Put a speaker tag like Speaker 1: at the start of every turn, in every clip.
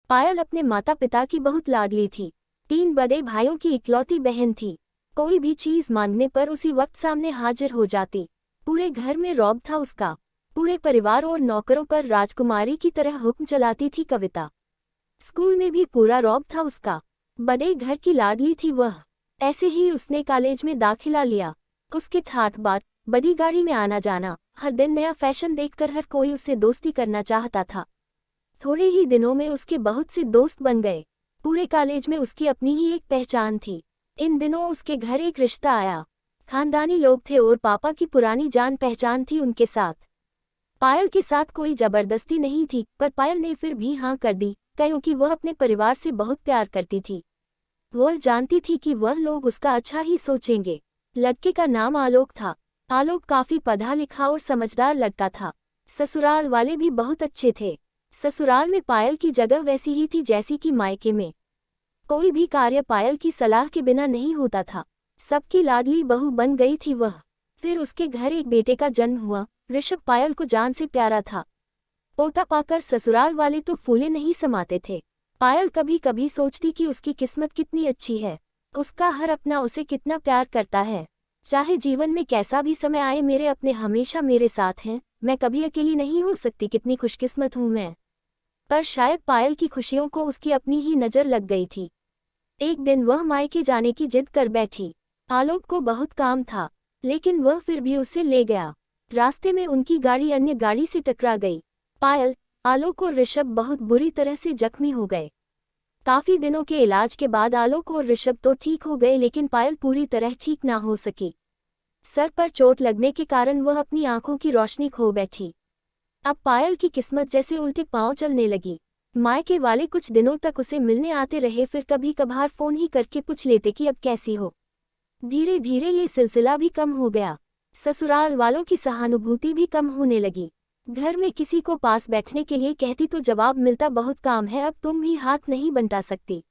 Speaker 1: पायल अपने माता पिता की बहुत लाडली थी। 3 बड़े भाइयों की इकलौती बहन थी। कोई भी चीज मांगने पर उसी वक्त सामने हाजिर हो जाती। पूरे घर में रौब था उसका। पूरे परिवार और नौकरों पर राजकुमारी की तरह हुक्म चलाती थी कविता। स्कूल में भी पूरा रौब था उसका। बड़े घर की लाडली थी वह। ऐसे ही उसने कॉलेज में दाखिला लिया। उसके ठाठ बाट, बड़ी गाड़ी में आना जाना, हर दिन नया फैशन देखकर हर कोई उससे दोस्ती करना चाहता था। थोड़े ही दिनों में उसके बहुत से दोस्त बन गए। पूरे कॉलेज में उसकी अपनी ही एक पहचान थी। इन दिनों उसके घर एक रिश्ता आया। खानदानी लोग थे और पापा की पुरानी जान पहचान थी उनके साथ। पायल के साथ कोई जबरदस्ती नहीं थी, पर पायल ने फिर भी हाँ कर दी, क्योंकि वह अपने परिवार से बहुत प्यार करती थी। वह जानती थी कि वह लोग उसका अच्छा ही सोचेंगे। लड़के का नाम आलोक था। आलोक काफी पढ़ा लिखा और समझदार लड़का था। ससुराल वाले भी बहुत अच्छे थे। ससुराल में पायल की जगह वैसी ही थी जैसी कि मायके में। कोई भी कार्य पायल की सलाह के बिना नहीं होता था। सबकी लाडली बहू बन गई थी वह। फिर उसके घर एक बेटे का जन्म हुआ। ऋषभ पायल को जान से प्यारा था। पोता पाकर ससुराल वाले तो फूले नहीं समाते थे। पायल कभी कभी सोचती कि उसकी किस्मत कितनी अच्छी है। उसका हर अपना उसे कितना प्यार करता है। चाहे जीवन में कैसा भी समय आए, मेरे अपने हमेशा मेरे साथ हैं। मैं कभी अकेली नहीं हो सकती, कितनी खुशकिस्मत हूँ मैं। पर शायद पायल की खुशियों को उसकी अपनी ही नज़र लग गई थी। एक दिन वह मायके जाने की जिद कर बैठी। आलोक को बहुत काम था, लेकिन वह फिर भी उसे ले गया। रास्ते में उनकी गाड़ी अन्य गाड़ी से टकरा गई। पायल, आलोक और ऋषभ बहुत बुरी तरह से जख्मी हो गए। काफी दिनों के इलाज के बाद आलोक और ऋषभ तो ठीक हो गए, लेकिन पायल पूरी तरह ठीक ना हो सकी। सर पर चोट लगने के कारण वह अपनी आंखों की रोशनी खो बैठी। अब पायल की किस्मत जैसे उल्टे पांव चलने लगी। मायके वाले कुछ दिनों तक उसे मिलने आते रहे, फिर कभी कभार फोन ही करके पूछ लेते कि अब कैसी हो। धीरे धीरे ये सिलसिला भी कम हो गया। ससुराल वालों की सहानुभूति भी कम होने लगी। घर में किसी को पास बैठने के लिए कहती तो जवाब मिलता, बहुत काम है, अब तुम भी हाथ नहीं बंटा सकती।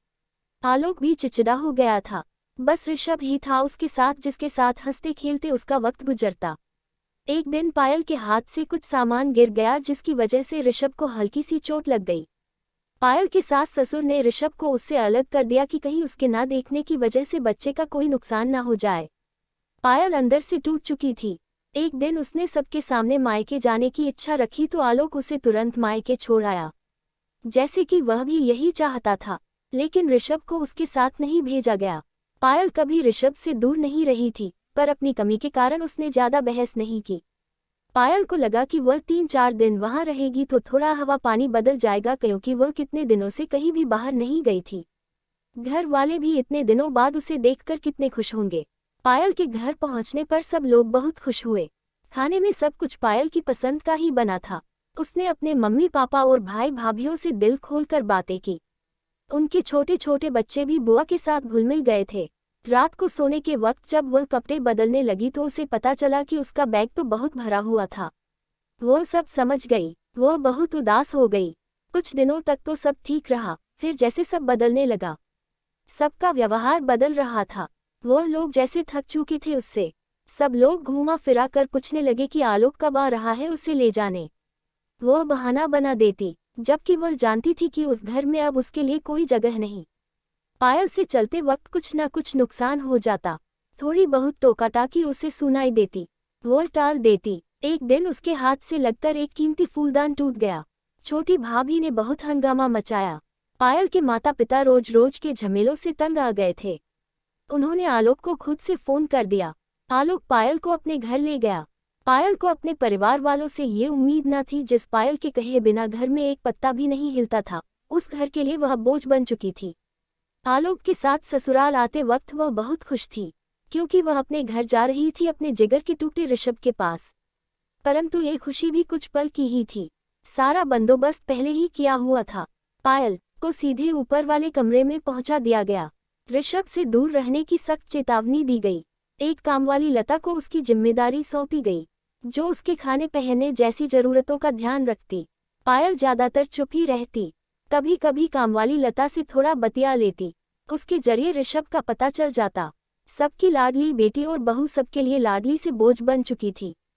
Speaker 1: आलोक भी चिड़चिड़ा हो गया था। बस ऋषभ ही था उसके साथ, जिसके साथ हंसते खेलते उसका वक्त गुजरता। एक दिन पायल के हाथ से कुछ सामान गिर गया, जिसकी वजह से ऋषभ को हल्की सी चोट लग गई। पायल के सास ससुर ने ऋषभ को उससे अलग कर दिया कि कहीं उसके ना देखने की वजह से बच्चे का कोई नुकसान ना हो जाए। पायल अंदर से टूट चुकी थी। एक दिन उसने सबके सामने मायके जाने की इच्छा रखी तो आलोक उसे तुरंत मायके छोड़ आया, जैसे कि वह भी यही चाहता था। लेकिन ऋषभ को उसके साथ नहीं भेजा गया। पायल कभी ऋषभ से दूर नहीं रही थी, पर अपनी कमी के कारण उसने ज्यादा बहस नहीं की। पायल को लगा कि वह 3-4 दिन वहां रहेगी तो थोड़ा हवा पानी बदल जाएगा, क्योंकि वह कितने दिनों से कहीं भी बाहर नहीं गई थी। घर वाले भी इतने दिनों बाद उसे देखकर कितने खुश होंगे। पायल के घर पहुंचने पर सब लोग बहुत खुश हुए। खाने में सब कुछ पायल की पसंद का ही बना था। उसने अपने मम्मी पापा और भाई भाभीयों से दिल खोलकर बातें की। उनके छोटे छोटे बच्चे भी बुआ के साथ घुल मिल गए थे। रात को सोने के वक्त जब वह कपड़े बदलने लगी तो उसे पता चला कि उसका बैग तो बहुत भरा हुआ था। वो सब समझ गई। वह बहुत उदास हो गई। कुछ दिनों तक तो सब ठीक रहा, फिर जैसे सब बदलने लगा। सबका व्यवहार बदल रहा था। वह लोग जैसे थक चुके थे उससे। सब लोग घूमा फिरा कर पूछने लगे कि आलोक कब आ रहा है उसे ले जाने। वह बहाना बना देती, जबकि वह जानती थी कि उस घर में अब उसके लिए कोई जगह नहीं। पायल से चलते वक्त कुछ न कुछ नुकसान हो जाता। थोड़ी बहुत टोकाटाकी उसे सुनाई देती, वह टाल देती। एक दिन उसके हाथ से लगकर एक कीमती फूलदान टूट गया। छोटी भाभी ने बहुत हंगामा मचाया। पायल के माता पिता रोज रोज के झमेलों से तंग आ गए थे। उन्होंने आलोक को खुद से फोन कर दिया। आलोक पायल को अपने घर ले गया। पायल को अपने परिवार वालों से ये उम्मीद न थी। जिस पायल के कहे बिना घर में एक पत्ता भी नहीं हिलता था, उस घर के लिए वह बोझ बन चुकी थी। आलोक के साथ ससुराल आते वक्त वह बहुत खुश थी, क्योंकि वह अपने घर जा रही थी, अपने जिगर के टूटे ऋषभ के पास। परंतु ये खुशी भी कुछ पल की ही थी। सारा बंदोबस्त पहले ही किया हुआ था। पायल को सीधे ऊपर वाले कमरे में पहुंचा दिया गया। ऋषभ से दूर रहने की सख्त चेतावनी दी गई। एक कामवाली लता को उसकी जिम्मेदारी सौंपी गई, जो उसके खाने पहनने जैसी जरूरतों का ध्यान रखती। पायल ज्यादातर चुप ही रहती। कभी कभी कामवाली लता से थोड़ा बतिया लेती। उसके जरिए ऋषभ का पता चल जाता। सबकी लाडली बेटी और बहू सबके लिए लाडली से बोझ बन चुकी थी।